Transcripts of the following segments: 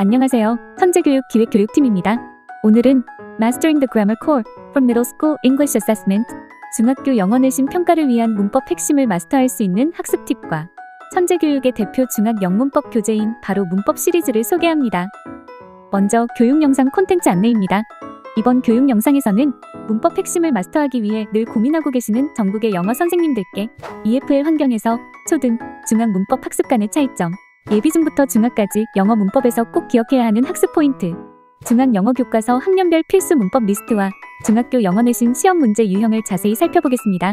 안녕하세요. 천재교육 기획교육팀입니다. 오늘은 Mastering the Grammar Core for Middle School English Assessment, 중학교 영어 내신 평가를 위한 문법 핵심을 마스터할 수 있는 학습 팁과 천재교육의 대표 중학 영문법 교재인 바로 문법 시리즈를 소개합니다. 먼저 교육 영상 콘텐츠 안내입니다. 이번 교육 영상에서는 문법 핵심을 마스터하기 위해 늘 고민하고 계시는 전국의 영어 선생님들께 EFL 환경에서 초등, 중학 문법 학습 간의 차이점, 예비중부터 중학까지 영어 문법에서 꼭 기억해야 하는 학습 포인트, 중학 영어 교과서 학년별 필수 문법 리스트와 중학교 영어 내신 시험 문제 유형을 자세히 살펴보겠습니다.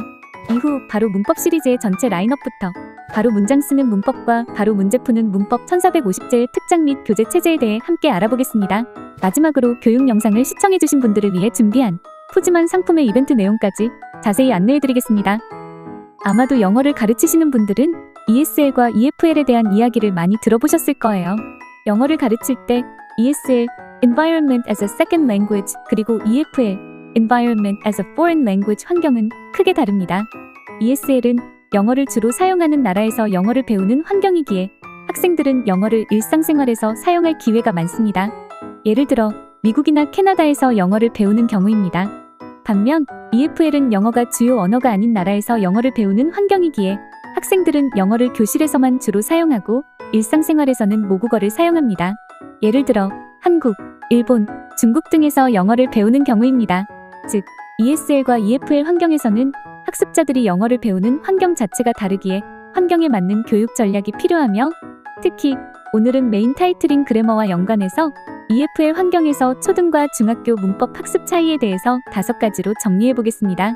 이후 바로 문법 시리즈의 전체 라인업부터 바로 문장 쓰는 문법과 바로 문제 푸는 문법 1450제의 특장 및 교재 체제에 대해 함께 알아보겠습니다. 마지막으로 교육 영상을 시청해주신 분들을 위해 준비한 푸짐한 상품의 이벤트 내용까지 자세히 안내해드리겠습니다. 아마도 영어를 가르치시는 분들은 ESL과 EFL에 대한 이야기를 많이 들어보셨을 거예요. 영어를 가르칠 때 ESL, Environment as a Second Language, 그리고 EFL, Environment as a Foreign Language 환경은 크게 다릅니다. ESL은 영어를 주로 사용하는 나라에서 영어를 배우는 환경이기에 학생들은 영어를 일상생활에서 사용할 기회가 많습니다. 예를 들어 미국이나 캐나다에서 영어를 배우는 경우입니다. 반면 EFL은 영어가 주요 언어가 아닌 나라에서 영어를 배우는 환경이기에 학생들은 영어를 교실에서만 주로 사용하고 일상생활에서는 모국어를 사용합니다. 예를 들어 한국, 일본, 중국 등에서 영어를 배우는 경우입니다. 즉, ESL과 EFL 환경에서는 학습자들이 영어를 배우는 환경 자체가 다르기에 환경에 맞는 교육 전략이 필요하며, 특히 오늘은 메인 타이틀인 그래머와 연관해서 EFL 환경에서 초등과 중학교 문법 학습 차이에 대해서 5가지로 정리해보겠습니다.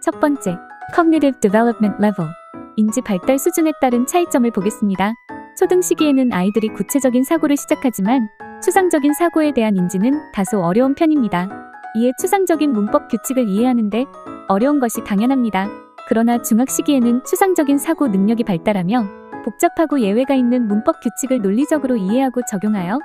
첫 번째, Cognitive Development Level, 인지 발달 수준에 따른 차이점을 보겠습니다. 초등 시기에는 아이들이 구체적인 사고를 시작하지만 추상적인 사고에 대한 인지는 다소 어려운 편입니다. 이에 추상적인 문법 규칙을 이해하는데 어려운 것이 당연합니다. 그러나 중학 시기에는 추상적인 사고 능력이 발달하며 복잡하고 예외가 있는 문법 규칙을 논리적으로 이해하고 적용하여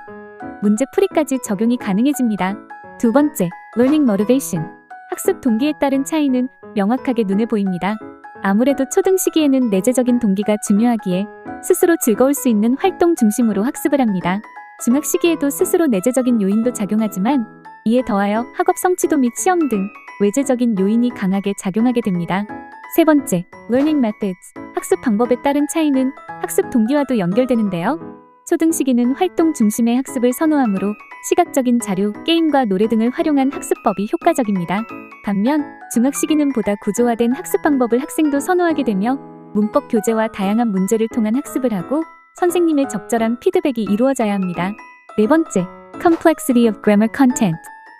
문제 풀이까지 적용이 가능해집니다. 두 번째, Learning Motivation, 학습 동기에 따른 차이는 명확하게 눈에 보입니다. 아무래도 초등 시기에는 내재적인 동기가 중요하기에 스스로 즐거울 수 있는 활동 중심으로 학습을 합니다. 중학 시기에도 스스로 내재적인 요인도 작용하지만 이에 더하여 학업 성취도 및 시험 등 외재적인 요인이 강하게 작용하게 됩니다. 세 번째, Learning Methods, 학습 방법에 따른 차이는 학습 동기와도 연결되는데요. 초등 시기는 활동 중심의 학습을 선호하므로 시각적인 자료, 게임과 노래 등을 활용한 학습법이 효과적입니다. 반면 중학 시기는 보다 구조화된 학습 방법을 학생도 선호하게 되며 문법 교재와 다양한 문제를 통한 학습을 하고 선생님의 적절한 피드백이 이루어져야 합니다. 네 번째, Complexity of Grammar Content,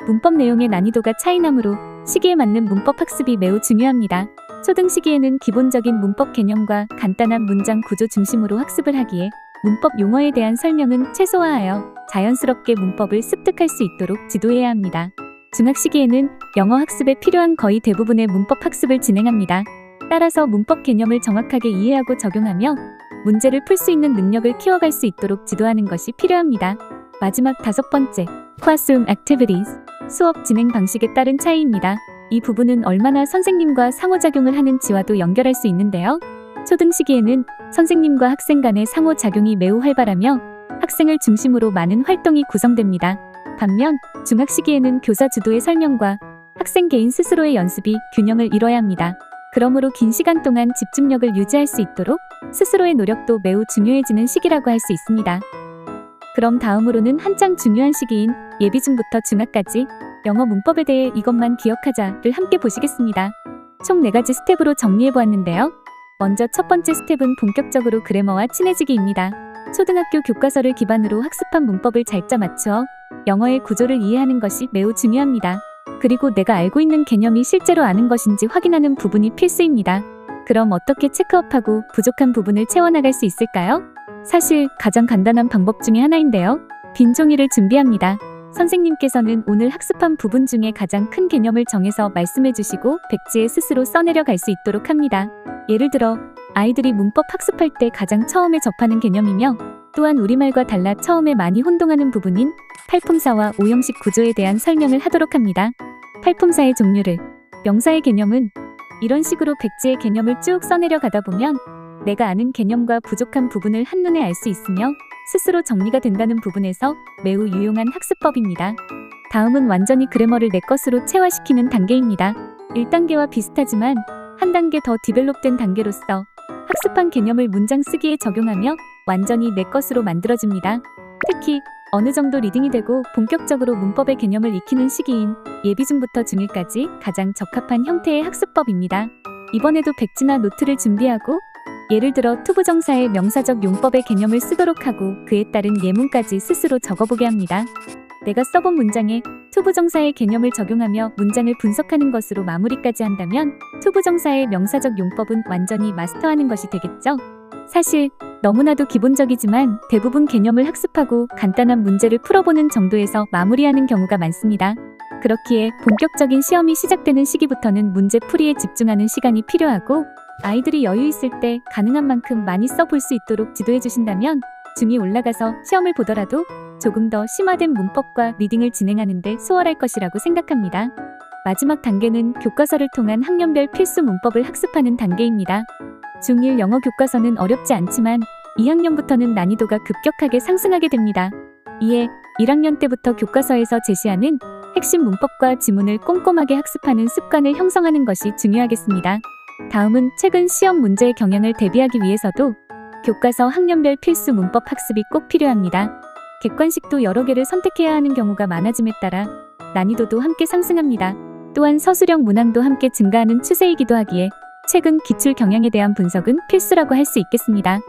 문법 내용의 난이도가 차이나므로 시기에 맞는 문법 학습이 매우 중요합니다. 초등 시기에는 기본적인 문법 개념과 간단한 문장 구조 중심으로 학습을 하기에 문법 용어에 대한 설명은 최소화하여 자연스럽게 문법을 습득할 수 있도록 지도해야 합니다. 중학 시기에는 영어 학습에 필요한 거의 대부분의 문법 학습을 진행합니다. 따라서 문법 개념을 정확하게 이해하고 적용하며 문제를 풀 수 있는 능력을 키워갈 수 있도록 지도하는 것이 필요합니다. 마지막 5번째, Classroom Activities, 수업 진행 방식에 따른 차이입니다. 이 부분은 얼마나 선생님과 상호작용을 하는지와도 연결할 수 있는데요. 초등 시기에는 선생님과 학생 간의 상호작용이 매우 활발하며 학생을 중심으로 많은 활동이 구성됩니다. 반면 중학 시기에는 교사 주도의 설명과 학생 개인 스스로의 연습이 균형을 이뤄야 합니다. 그러므로 긴 시간 동안 집중력을 유지할 수 있도록 스스로의 노력도 매우 중요해지는 시기라고 할 수 있습니다. 그럼 다음으로는 한창 중요한 시기인 예비중부터 중학까지 영어 문법에 대해 이것만 기억하자를 함께 보시겠습니다. 총 4가지 스텝으로 정리해보았는데요. 먼저 첫 번째 스텝은 본격적으로 그래머와 친해지기입니다. 초등학교 교과서를 기반으로 학습한 문법을 잘 짜 맞추어 영어의 구조를 이해하는 것이 매우 중요합니다. 그리고 내가 알고 있는 개념이 실제로 아는 것인지 확인하는 부분이 필수입니다. 그럼 어떻게 체크업하고 부족한 부분을 채워나갈 수 있을까요? 사실 가장 간단한 방법 중에 하나인데요. 빈 종이를 준비합니다. 선생님께서는 오늘 학습한 부분 중에 가장 큰 개념을 정해서 말씀해 주시고 백지에 스스로 써내려 갈 수 있도록 합니다. 예를 들어 아이들이 문법 학습할 때 가장 처음에 접하는 개념이며 또한 우리말과 달라 처음에 많이 혼동하는 부분인 팔품사와 오형식 구조에 대한 설명을 하도록 합니다. 팔품사의 종류를, 명사의 개념은 이런 식으로 백지의 개념을 쭉 써내려 가다 보면 내가 아는 개념과 부족한 부분을 한눈에 알 수 있으며 스스로 정리가 된다는 부분에서 매우 유용한 학습법입니다. 다음은 완전히 그래머를 내 것으로 체화시키는 단계입니다. 1단계와 비슷하지만 한 단계 더 디벨롭된 단계로서 학습한 개념을 문장 쓰기에 적용하며 완전히 내 것으로 만들어줍니다. 특히 어느 정도 리딩이 되고 본격적으로 문법의 개념을 익히는 시기인 예비 중부터 중1까지 가장 적합한 형태의 학습법입니다. 이번에도 백지나 노트를 준비하고 예를 들어 투부정사의 명사적 용법의 개념을 쓰도록 하고 그에 따른 예문까지 스스로 적어보게 합니다. 내가 써본 문장에 투부정사의 개념을 적용하며 문장을 분석하는 것으로 마무리까지 한다면 투부정사의 명사적 용법은 완전히 마스터하는 것이 되겠죠? 사실 너무나도 기본적이지만 대부분 개념을 학습하고 간단한 문제를 풀어보는 정도에서 마무리하는 경우가 많습니다. 그렇기에 본격적인 시험이 시작되는 시기부터는 문제풀이에 집중하는 시간이 필요하고 아이들이 여유 있을 때 가능한 만큼 많이 써볼 수 있도록 지도해 주신다면 중2 올라가서 시험을 보더라도 조금 더 심화된 문법과 리딩을 진행하는 데 수월할 것이라고 생각합니다. 마지막 단계는 교과서를 통한 학년별 필수 문법을 학습하는 단계입니다. 중1 영어 교과서는 어렵지 않지만 2학년부터는 난이도가 급격하게 상승하게 됩니다. 이에 1학년 때부터 교과서에서 제시하는 핵심 문법과 지문을 꼼꼼하게 학습하는 습관을 형성하는 것이 중요하겠습니다. 다음은 최근 시험 문제의 경향을 대비하기 위해서도 교과서 학년별 필수 문법 학습이 꼭 필요합니다. 객관식도 여러 개를 선택해야 하는 경우가 많아짐에 따라 난이도도 함께 상승합니다. 또한 서술형 문항도 함께 증가하는 추세이기도 하기에 최근 기출 경향에 대한 분석은 필수라고 할 수 있겠습니다.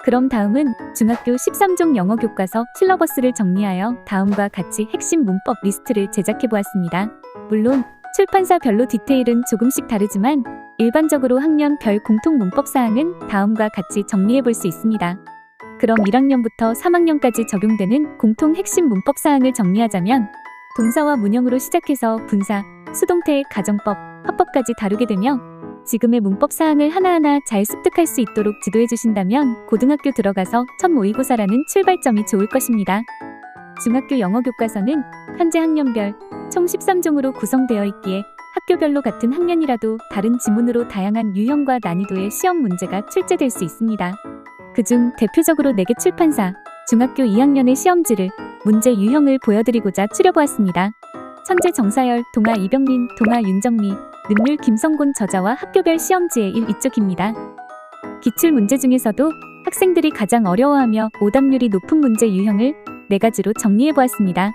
그럼 다음은 중학교 13종 영어 교과서 실러버스를 정리하여 다음과 같이 핵심 문법 리스트를 제작해 보았습니다. 물론 출판사별로 디테일은 조금씩 다르지만 일반적으로 학년별 공통 문법 사항은 다음과 같이 정리해 볼 수 있습니다. 그럼 1학년부터 3학년까지 적용되는 공통 핵심 문법 사항을 정리하자면 동사와 문형으로 시작해서 분사, 수동태, 가정법, 화법까지 다루게 되며 지금의 문법 사항을 하나하나 잘 습득할 수 있도록 지도해 주신다면 고등학교 들어가서 첫 모의고사라는 출발점이 좋을 것입니다. 중학교 영어 교과서는 현재 학년별 총 13종으로 구성되어 있기에 학교별로 같은 학년이라도 다른 지문으로 다양한 유형과 난이도의 시험 문제가 출제될 수 있습니다. 그중 대표적으로 4개 출판사, 중학교 2학년의 시험지를 문제 유형을 보여드리고자 추려보았습니다. 천재 정사열, 동아 이병민, 동아 윤정미, 능률 김성곤 저자와 학교별 시험지의 1,2쪽입니다. 기출 문제 중에서도 학생들이 가장 어려워하며 오답률이 높은 문제 유형을 4가지로 정리해보았습니다.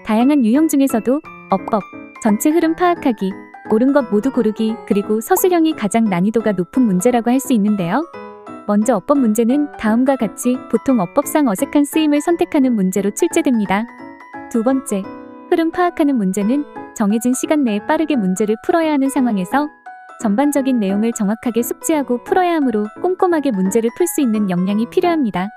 다양한 유형 중에서도 어법, 전체 흐름 파악하기, 옳은 것 모두 고르기, 그리고 서술형이 가장 난이도가 높은 문제라고 할 수 있는데요. 먼저 어법 문제는 다음과 같이 보통 어법상 어색한 쓰임을 선택하는 문제로 출제됩니다. 두 번째, 흐름 파악하는 문제는 정해진 시간 내에 빠르게 문제를 풀어야 하는 상황에서 전반적인 내용을 정확하게 숙지하고 풀어야 하므로 꼼꼼하게 문제를 풀 수 있는 역량이 필요합니다.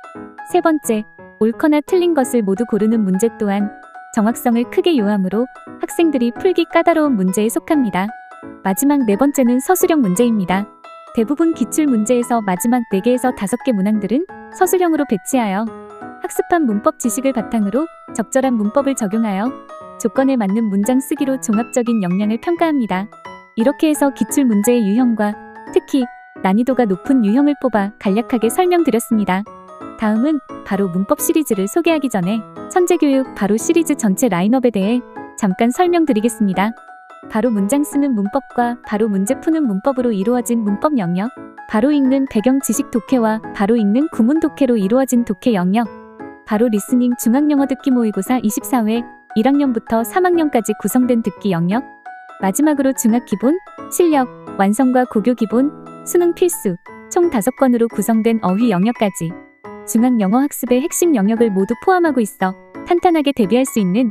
세 번째, 옳거나 틀린 것을 모두 고르는 문제 또한 정확성을 크게 요하므로 학생들이 풀기 까다로운 문제에 속합니다. 마지막 4번째는 서술형 문제입니다. 대부분 기출 문제에서 마지막 4개에서 5개 문항들은 서술형으로 배치하여 학습한 문법 지식을 바탕으로 적절한 문법을 적용하여 조건에 맞는 문장 쓰기로 종합적인 역량을 평가합니다. 이렇게 해서 기출 문제의 유형과 특히 난이도가 높은 유형을 뽑아 간략하게 설명드렸습니다. 다음은 바로 문법 시리즈를 소개하기 전에 천재교육 바로 시리즈 전체 라인업에 대해 잠깐 설명드리겠습니다. 바로 문장 쓰는 문법과 바로 문제 푸는 문법으로 이루어진 문법 영역, 바로 읽는 배경 지식 독해와 바로 읽는 구문 독해로 이루어진 독해 영역, 바로 리스닝 중학영어 듣기 모의고사 24회 1학년부터 3학년까지 구성된 듣기 영역, 마지막으로 중학 기본, 실력, 완성과 고교 기본, 수능 필수, 총 5권으로 구성된 어휘 영역까지 중학 영어 학습의 핵심 영역을 모두 포함하고 있어 탄탄하게 대비할 수 있는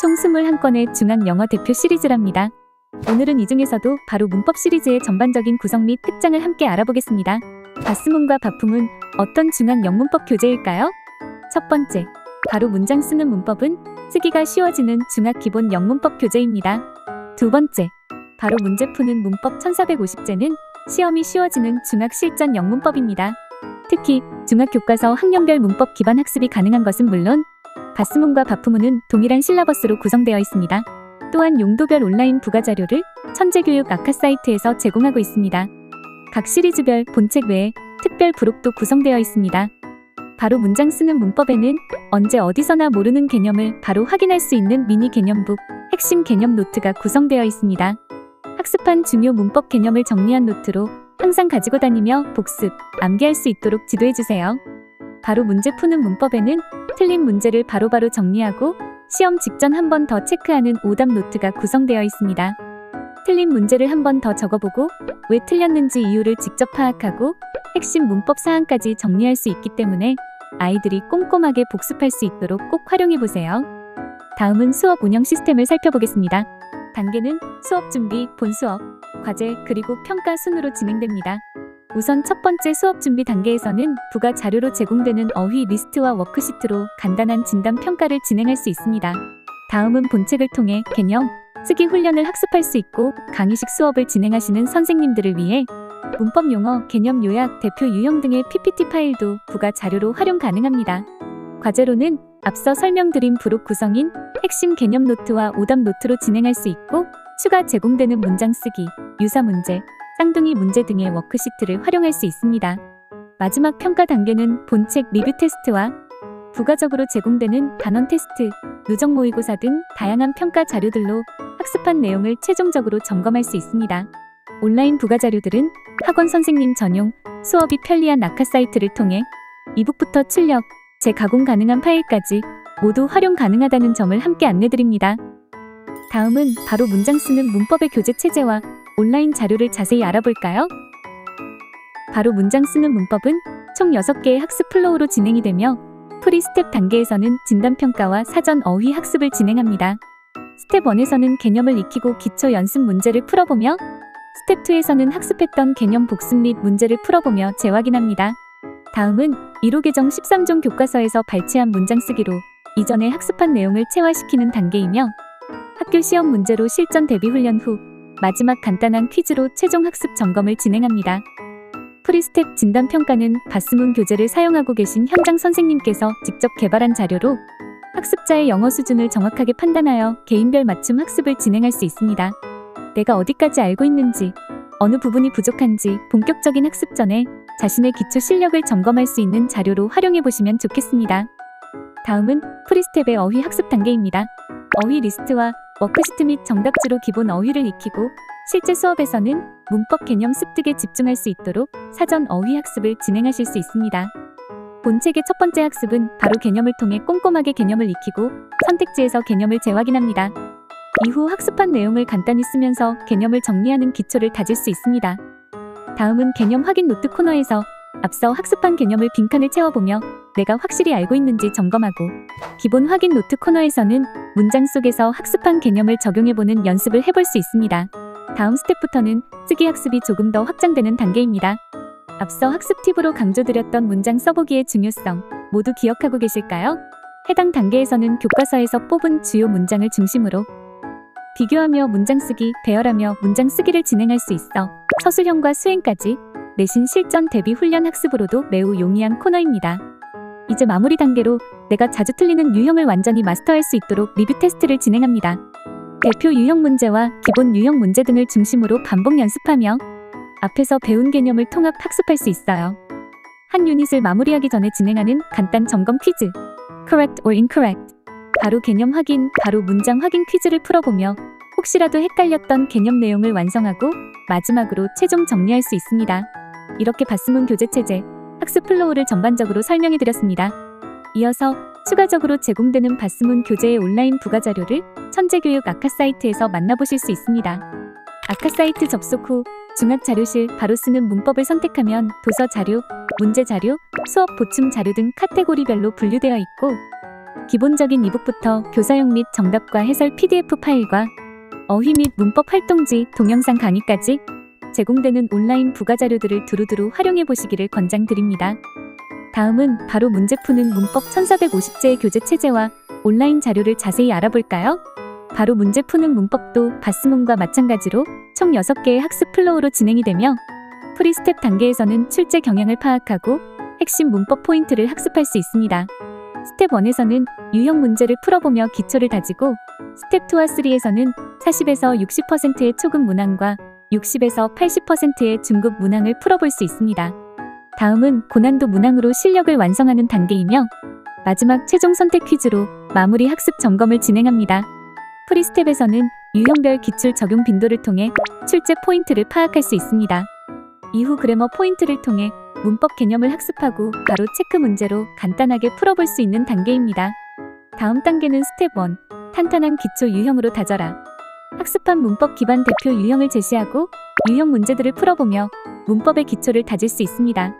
총 21권의 중학 영어 대표 시리즈랍니다. 오늘은 이 중에서도 바로 문법 시리즈의 전반적인 구성 및 특장을 함께 알아보겠습니다. 바스문과 바품은 어떤 중학 영문법 교재일까요? 첫 번째, 바로 문장 쓰는 문법은 쓰기가 쉬워지는 중학 기본 영문법 교재입니다. 두 번째, 바로 문제 푸는 문법 1450제는 시험이 쉬워지는 중학 실전 영문법입니다. 특히 중학 교과서 학년별 문법 기반 학습이 가능한 것은 물론 바스문과 바프문은 동일한 실러버스로 구성되어 있습니다. 또한 용도별 온라인 부가자료를 천재교육 아카 사이트에서 제공하고 있습니다. 각 시리즈별 본책 외에 특별 부록도 구성되어 있습니다. 바로 문장 쓰는 문법에는 언제 어디서나 모르는 개념을 바로 확인할 수 있는 미니 개념북, 핵심 개념 노트가 구성되어 있습니다. 학습한 중요 문법 개념을 정리한 노트로 항상 가지고 다니며 복습, 암기할 수 있도록 지도해주세요. 바로 문제 푸는 문법에는 틀린 문제를 바로바로 정리하고 시험 직전 한 번 더 체크하는 오답 노트가 구성되어 있습니다. 틀린 문제를 한 번 더 적어보고 왜 틀렸는지 이유를 직접 파악하고 핵심 문법 사항까지 정리할 수 있기 때문에 아이들이 꼼꼼하게 복습할 수 있도록 꼭 활용해보세요. 다음은 수업 운영 시스템을 살펴보겠습니다. 단계는 수업 준비, 본수업, 과제, 그리고 평가 순으로 진행됩니다. 우선 첫 번째 수업 준비 단계에서는 부가 자료로 제공되는 어휘 리스트와 워크시트로 간단한 진단 평가를 진행할 수 있습니다. 다음은 본책을 통해 개념, 쓰기 훈련을 학습할 수 있고 강의식 수업을 진행하시는 선생님들을 위해 문법 용어, 개념 요약, 대표 유형 등의 PPT 파일도 부가 자료로 활용 가능합니다. 과제로는 앞서 설명드린 부록 구성인 핵심 개념 노트와 오답 노트로 진행할 수 있고 추가 제공되는 문장 쓰기, 유사 문제, 쌍둥이 문제 등의 워크시트를 활용할 수 있습니다. 마지막 평가 단계는 본책 리뷰 테스트와 부가적으로 제공되는 단원 테스트, 누적 모의고사 등 다양한 평가 자료들로 학습한 내용을 최종적으로 점검할 수 있습니다. 온라인 부가 자료들은 학원 선생님 전용 수업이 편리한 아카 사이트를 통해 이북부터 출력, 재가공 가능한 파일까지 모두 활용 가능하다는 점을 함께 안내드립니다. 다음은 바로 문장 쓰는 문법의 교재 체제와 온라인 자료를 자세히 알아볼까요? 바로 문장 쓰는 문법은 총 6개의 학습 플로우로 진행이 되며 프리 스텝 단계에서는 진단평가와 사전 어휘 학습을 진행합니다. 스텝 1에서는 개념을 익히고 기초 연습 문제를 풀어보며 스텝 2에서는 학습했던 개념 복습 및 문제를 풀어보며 재확인합니다. 다음은 1호 개정 13종 교과서에서 발췌한 문장 쓰기로 이전에 학습한 내용을 체화시키는 단계이며 학교 시험 문제로 실전 대비 훈련 후 마지막 간단한 퀴즈로 최종 학습 점검을 진행합니다. 프리스텝 진단평가는 바스문 교재를 사용하고 계신 현장 선생님께서 직접 개발한 자료로 학습자의 영어 수준을 정확하게 판단하여 개인별 맞춤 학습을 진행할 수 있습니다. 내가 어디까지 알고 있는지, 어느 부분이 부족한지 본격적인 학습 전에 자신의 기초 실력을 점검할 수 있는 자료로 활용해 보시면 좋겠습니다. 다음은 프리스텝의 어휘 학습 단계입니다. 어휘 리스트와 워크시트 및 정답지로 기본 어휘를 익히고 실제 수업에서는 문법 개념 습득에 집중할 수 있도록 사전 어휘 학습을 진행하실 수 있습니다. 본책의 첫 번째 학습은 바로 개념을 통해 꼼꼼하게 개념을 익히고 선택지에서 개념을 재확인합니다. 이후 학습한 내용을 간단히 쓰면서 개념을 정리하는 기초를 다질 수 있습니다. 다음은 개념 확인 노트 코너에서 앞서 학습한 개념을 빈칸을 채워보며 내가 확실히 알고 있는지 점검하고 기본 확인 노트 코너에서는 문장 속에서 학습한 개념을 적용해보는 연습을 해볼 수 있습니다. 다음 스텝부터는 쓰기 학습이 조금 더 확장되는 단계입니다. 앞서 학습 팁으로 강조드렸던 문장 써보기의 중요성 모두 기억하고 계실까요? 해당 단계에서는 교과서에서 뽑은 주요 문장을 중심으로 비교하며 문장 쓰기, 배열하며 문장 쓰기를 진행할 수 있어 서술형과 수행까지 내신 실전 대비 훈련 학습으로도 매우 용이한 코너입니다. 이제 마무리 단계로 내가 자주 틀리는 유형을 완전히 마스터할 수 있도록 리뷰 테스트를 진행합니다. 대표 유형 문제와 기본 유형 문제 등을 중심으로 반복 연습하며 앞에서 배운 개념을 통합 학습할 수 있어요. 한 유닛을 마무리하기 전에 진행하는 간단 점검 퀴즈 Correct or Incorrect 바로 개념 확인, 바로 문장 확인 퀴즈를 풀어보며 혹시라도 헷갈렸던 개념 내용을 완성하고 마지막으로 최종 정리할 수 있습니다. 이렇게 바스문 교재체제, 학습 플로우를 전반적으로 설명해드렸습니다. 이어서 추가적으로 제공되는 바스문 교재의 온라인 부가자료를 천재교육 아카 사이트에서 만나보실 수 있습니다. 아카 사이트 접속 후 중학자료실 바로 쓰는 문법을 선택하면 도서 자료, 문제 자료, 수업 보충 자료 등 카테고리별로 분류되어 있고 기본적인 이북부터 교사용 및 정답과 해설 PDF 파일과 어휘 및 문법 활동지, 동영상 강의까지 제공되는 온라인 부가자료들을 두루두루 활용해 보시기를 권장드립니다. 다음은 바로 문제 푸는 문법 1450제의 교재 체제와 온라인 자료를 자세히 알아볼까요? 바로 문제 푸는 문법도 바스문과 마찬가지로 총 6개의 학습 플로우로 진행이 되며 프리스텝 단계에서는 출제 경향을 파악하고 핵심 문법 포인트를 학습할 수 있습니다. 스텝 1에서는 유형 문제를 풀어보며 기초를 다지고 스텝 2와 3에서는 40에서 60%의 초급 문항과 60에서 80%의 중급 문항을 풀어볼 수 있습니다. 다음은 고난도 문항으로 실력을 완성하는 단계이며 마지막 최종 선택 퀴즈로 마무리 학습 점검을 진행합니다. 프리스텝에서는 유형별 기출 적용 빈도를 통해 출제 포인트를 파악할 수 있습니다. 이후 그래머 포인트를 통해 문법 개념을 학습하고 바로 체크 문제로 간단하게 풀어볼 수 있는 단계입니다. 다음 단계는 스텝 1, 탄탄한 기초 유형으로 다져라. 학습한 문법 기반 대표 유형을 제시하고 유형 문제들을 풀어보며 문법의 기초를 다질 수 있습니다.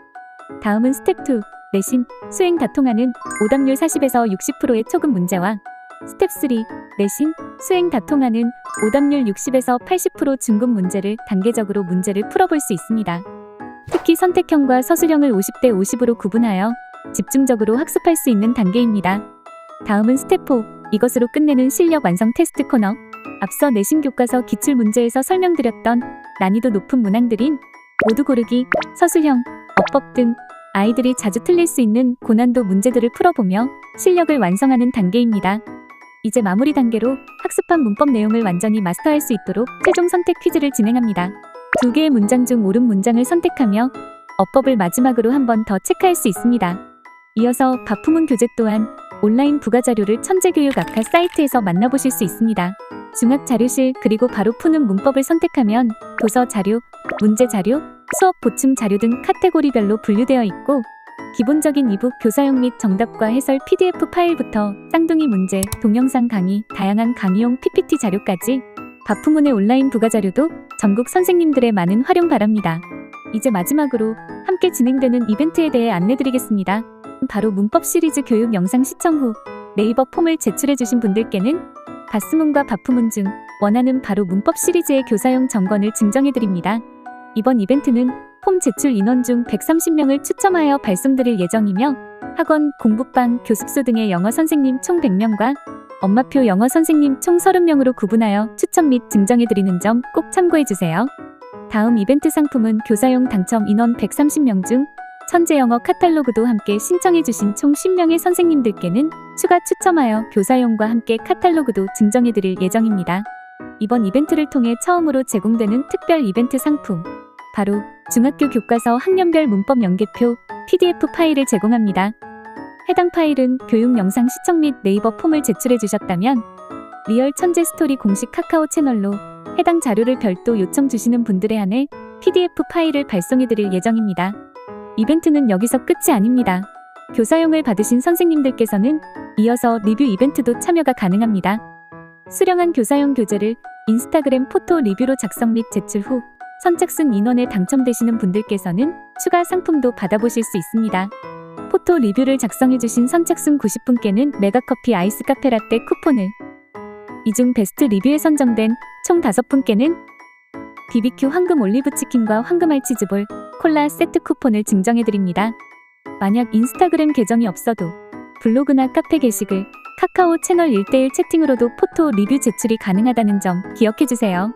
다음은 스텝 2, 내신, 수행 다 통하는 오답률 40에서 60%의 초급 문제와 스텝 3, 내신, 수행 다 통하는 오답률 60에서 80% 중급 문제를 단계적으로 문제를 풀어볼 수 있습니다. 특히 선택형과 서술형을 50대 50으로 구분하여 집중적으로 학습할 수 있는 단계입니다. 다음은 스텝 4, 이것으로 끝내는 실력 완성 테스트 코너. 앞서 내신 교과서 기출 문제에서 설명드렸던 난이도 높은 문항들인 모두 고르기, 서술형, 어법 등 아이들이 자주 틀릴 수 있는 고난도 문제들을 풀어보며 실력을 완성하는 단계입니다. 이제 마무리 단계로 학습한 문법 내용을 완전히 마스터할 수 있도록 최종 선택 퀴즈를 진행합니다. 2개의 문장 중 옳은 문장을 선택하며 어법을 마지막으로 한 번 더 체크할 수 있습니다. 이어서 바풍문 교재 또한 온라인 부가자료를 천재교육 아카 사이트에서 만나보실 수 있습니다. 중학 자료실 그리고 바로 푸는 문법을 선택하면 도서 자료, 문제 자료, 수업 보충 자료 등 카테고리별로 분류되어 있고 기본적인 이북 교사용 및 정답과 해설 PDF 파일부터 쌍둥이 문제, 동영상 강의, 다양한 강의용 PPT 자료까지 바풍문의 온라인 부가자료도 전국 선생님들의 많은 활용 바랍니다. 이제 마지막으로 함께 진행되는 이벤트에 대해 안내드리겠습니다. 바로 문법 시리즈 교육 영상 시청 후 네이버 폼을 제출해주신 분들께는 바스문과 바프문 중 원하는 바로 문법 시리즈의 교사용 정권을 증정해드립니다. 이번 이벤트는 폼 제출 인원 중 130명을 추첨하여 발송드릴 예정이며 학원, 공부방, 교습소 등의 영어 선생님 총 100명과 엄마표 영어 선생님 총 30명으로 구분하여 추첨 및 증정해드리는 점 꼭 참고해주세요. 다음 이벤트 상품은 교사용 당첨 인원 130명 중 천재영어 카탈로그도 함께 신청해주신 총 10명의 선생님들께는 추가 추첨하여 교사용과 함께 카탈로그도 증정해드릴 예정입니다. 이번 이벤트를 통해 처음으로 제공되는 특별 이벤트 상품, 바로 중학교 교과서 학년별 문법 연계표 PDF 파일을 제공합니다. 해당 파일은 교육 영상 시청 및 네이버 폼을 제출해 주셨다면 리얼 천재 스토리 공식 카카오 채널로 해당 자료를 별도 요청 주시는 분들에 한해 PDF 파일을 발송해 드릴 예정입니다. 이벤트는 여기서 끝이 아닙니다. 교사용을 받으신 선생님들께서는 이어서 리뷰 이벤트도 참여가 가능합니다. 수령한 교사용 교재를 인스타그램 포토 리뷰로 작성 및 제출 후 선착순 인원에 당첨되시는 분들께서는 추가 상품도 받아보실 수 있습니다. 포토 리뷰를 작성해주신 선착순 90분께는 메가커피 아이스 카페라떼 쿠폰을, 이 중 베스트 리뷰에 선정된 총 5분께는 BBQ 황금 올리브치킨과 황금알 치즈볼, 콜라 세트 쿠폰을 증정해드립니다. 만약 인스타그램 계정이 없어도 블로그나 카페 게시글, 카카오 채널 1:1 채팅으로도 포토 리뷰 제출이 가능하다는 점 기억해주세요.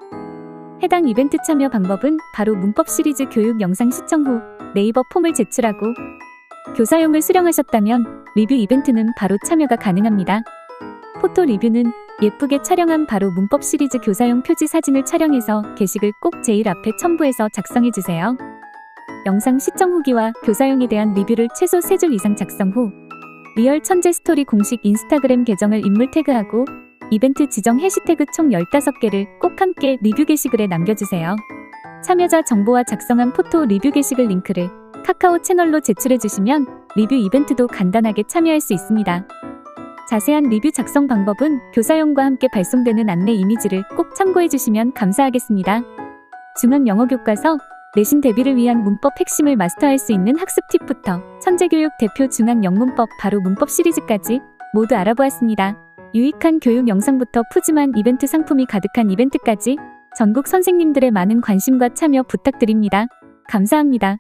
해당 이벤트 참여 방법은 바로 문법 시리즈 교육 영상 시청 후 네이버 폼을 제출하고 교사용을 수령하셨다면 리뷰 이벤트는 바로 참여가 가능합니다. 포토 리뷰는 예쁘게 촬영한 바로 문법 시리즈 교사용 표지 사진을 촬영해서 게시글 꼭 제일 앞에 첨부해서 작성해주세요. 영상 시청 후기와 교사용에 대한 리뷰를 최소 3줄 이상 작성 후 리얼 천재 스토리 공식 인스타그램 계정을 인물 태그하고 이벤트 지정 해시태그 총 15개를 꼭 함께 리뷰 게시글에 남겨주세요. 참여자 정보와 작성한 포토 리뷰 게시글 링크를 카카오 채널로 제출해주시면 리뷰 이벤트도 간단하게 참여할 수 있습니다. 자세한 리뷰 작성 방법은 교사용과 함께 발송되는 안내 이미지를 꼭 참고해주시면 감사하겠습니다. 중학 영어 교과서 내신 대비를 위한 문법 핵심을 마스터할 수 있는 학습 팁부터 천재교육 대표 중학 영문법 바로 문법 시리즈까지 모두 알아보았습니다. 유익한 교육 영상부터 푸짐한 이벤트 상품이 가득한 이벤트까지 전국 선생님들의 많은 관심과 참여 부탁드립니다. 감사합니다.